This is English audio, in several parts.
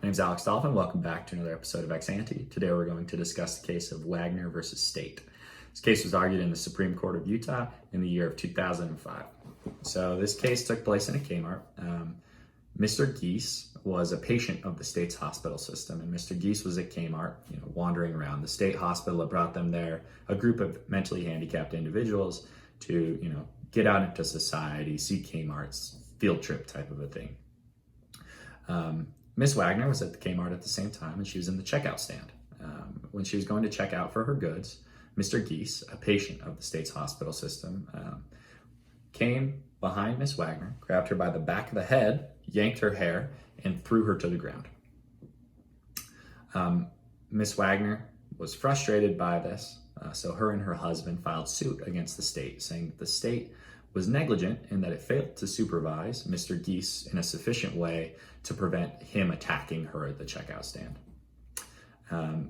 My name is Alex Dolphin. Welcome back to another episode of Ex Ante. Today we're going to discuss the case of Wagner versus State. This case was argued in the Supreme Court of Utah in the year of 2005. So this case took place in a Kmart. Mr. Geese was a patient of the state's hospital system, and Mr. Geese was at Kmart, wandering around. The state hospital had brought them there, a group of mentally handicapped individuals to, get out into society, see Kmart's field trip type of a thing. Miss Wagner was at the Kmart at the same time, and she was in the checkout stand. When she was going to check out for her goods, Mr. Geese, a patient of the state's hospital system, came behind Miss Wagner, grabbed her by the back of the head, yanked her hair, and threw her to the ground. Miss Wagner was frustrated by this, so her and her husband filed suit against the state, saying that the state was negligent in that it failed to supervise Mr. Geese in a sufficient way to prevent him attacking her at the checkout stand.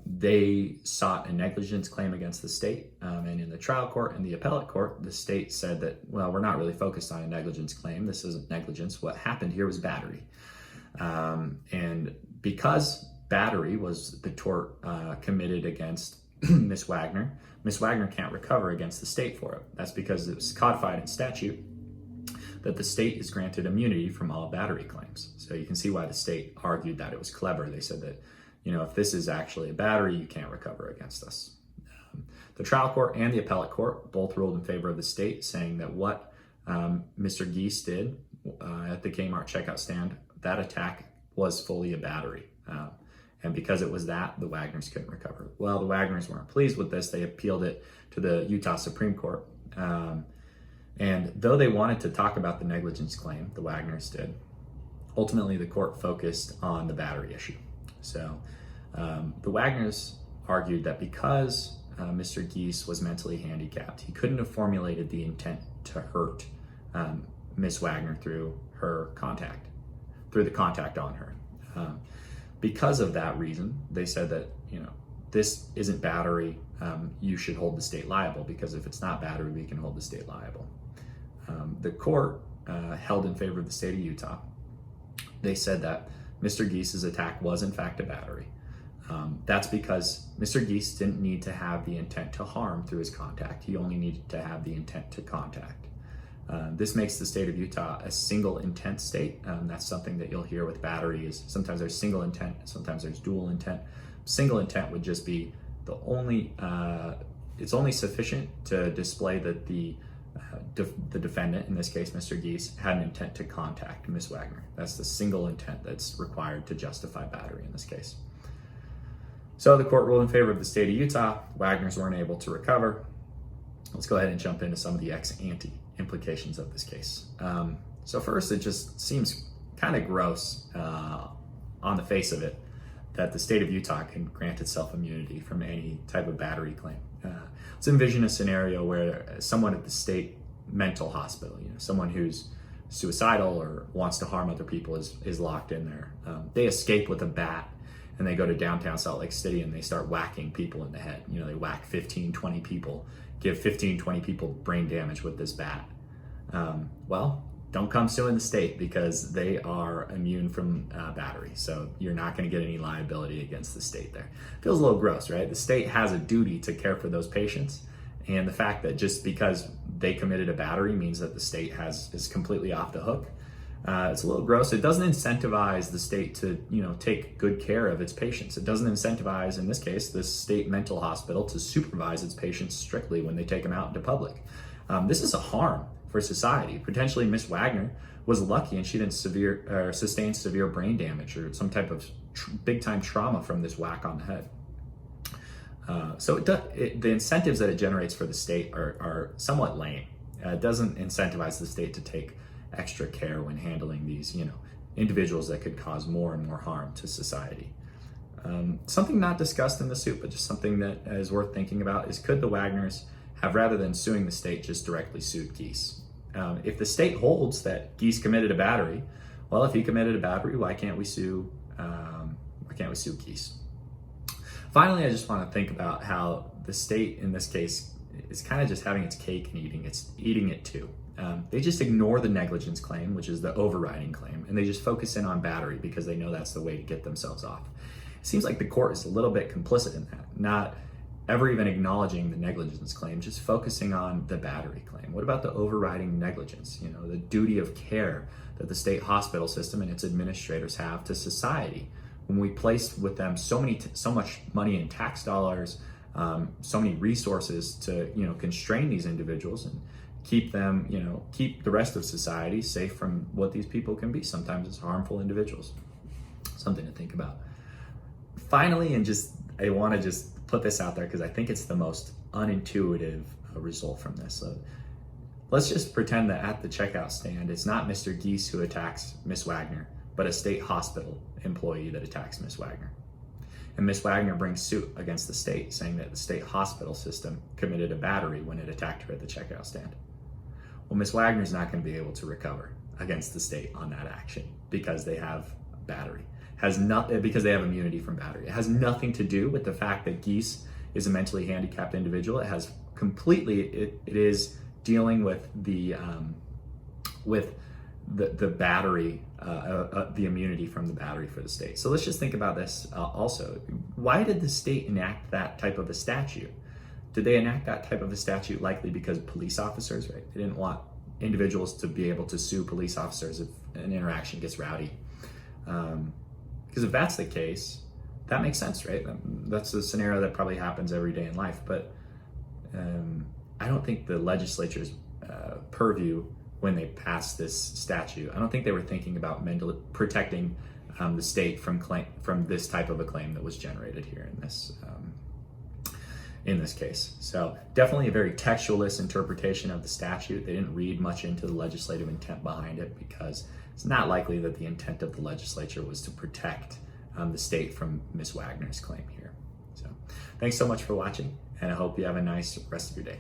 They sought a negligence claim against the state, and in the trial court and the appellate court, the state said that, well, we're not really focused on a negligence claim. This isn't negligence. What happened here was battery. And because battery was the tort committed against Miss Wagner can't recover against the state for it. That's because it was codified in statute that the state is granted immunity from all battery claims. So you can see why the state argued that it was clever. They said that, if this is actually a battery, you can't recover against us. The trial court and the appellate court both ruled in favor of the state, saying that what Mr. Geese did at the Kmart checkout stand, that attack was fully a battery. And because it was that, the Wagners couldn't recover. Well, the Wagners weren't pleased with this. They appealed it to the Utah Supreme Court. And though they wanted to talk about the negligence claim, the Wagners did, ultimately the court focused on the battery issue. So the Wagners argued that because Mr. Geese was mentally handicapped, he couldn't have formulated the intent to hurt Miss Wagner through the contact on her. Because of that reason, they said that, this isn't battery, you should hold the state liable, because if it's not battery, we can hold the state liable. The court held in favor of the state of Utah. They said that Mr. Geese's attack was in fact a battery. That's because Mr. Geese didn't need to have the intent to harm through his contact. He only needed to have the intent to contact. This makes the state of Utah a single intent state. That's something that you'll hear with battery is sometimes there's single intent, sometimes there's dual intent. Single intent would just be it's only sufficient to display that the defendant, in this case Mr. Geese, had an intent to contact Miss Wagner. That's the single intent that's required to justify battery in this case. So the court ruled in favor of the state of Utah. Wagners weren't able to recover. Let's go ahead and jump into some of the ex ante implications of this case. So first, it just seems kind of gross on the face of it that the state of Utah can grant itself immunity from any type of battery claim. Let's envision a scenario where someone at the state mental hospital, someone who's suicidal or wants to harm other people is locked in there. They escape with a bat and they go to downtown Salt Lake City and they start whacking people in the head. They whack 15, 20 people, give 15, 20 people brain damage with this bat. Well, don't come suing the state because they are immune from battery. So you're not going to get any liability against the state there. Feels a little gross, right? The state has a duty to care for those patients. And the fact that just because they committed a battery means that the state is completely off the hook. It's a little gross. It doesn't incentivize the state to, take good care of its patients. It doesn't incentivize, in this case, the state mental hospital to supervise its patients strictly when they take them out into public. This is a harm for society. Potentially Miss Wagner was lucky and she didn't sustain severe brain damage or some type of big time trauma from this whack on the head. So the incentives that it generates for the state are somewhat lame. It doesn't incentivize the state to take extra care when handling these, individuals that could cause more and more harm to society. Something not discussed in the suit, but just something that is worth thinking about is, could the Wagners have, rather than suing the state, just directly sued Geese? If the state holds that Geese committed a battery, well, if he committed a battery, why can't we sue Geese? Finally, I just want to think about how the state in this case is kind of just having its cake and eating it too. they just ignore the negligence claim, which is the overriding claim, and they just focus in on battery because they know that's the way to get themselves off. It seems like the court is a little bit complicit in that, not ever even acknowledging the negligence claim, just focusing on the battery claim. What about the overriding negligence? You know, the duty of care that the state hospital system and its administrators have to society. When we place with them so much money in tax dollars, so many resources to, you know, constrain these individuals and keep them, you know, keep the rest of society safe from what these people can be. Sometimes it's harmful individuals. Something to think about. Finally, and I want to just put this out there because I think it's the most unintuitive result from this. So let's just pretend that at the checkout stand, it's not Mr. Geese who attacks Miss Wagner, but a state hospital employee that attacks Miss Wagner. And Miss Wagner brings suit against the state, saying that the state hospital system committed a battery when it attacked her at the checkout stand. Well, Miss Wagner's not going to be able to recover against the state on that action because they have battery. Because they have immunity from battery. It has nothing to do with the fact that Geese is a mentally handicapped individual. It has completely, it is dealing with the battery, the immunity from the battery for the state. So let's just think about this also. Why did the state enact that type of a statute? Did they enact that type of a statute likely because police officers, right? They didn't want individuals to be able to sue police officers if an interaction gets rowdy. Because if that's the case, that makes sense, right? That's a scenario that probably happens every day in life. But I don't think the legislature's purview when they passed this statute, I don't think they were thinking about protecting the state from this type of a claim that was generated here in this case. So definitely a very textualist interpretation of the statute. They didn't read much into the legislative intent behind it because it's not likely that the intent of the legislature was to protect the state from Ms. Wagner's claim here. So thanks so much for watching, and I hope you have a nice rest of your day.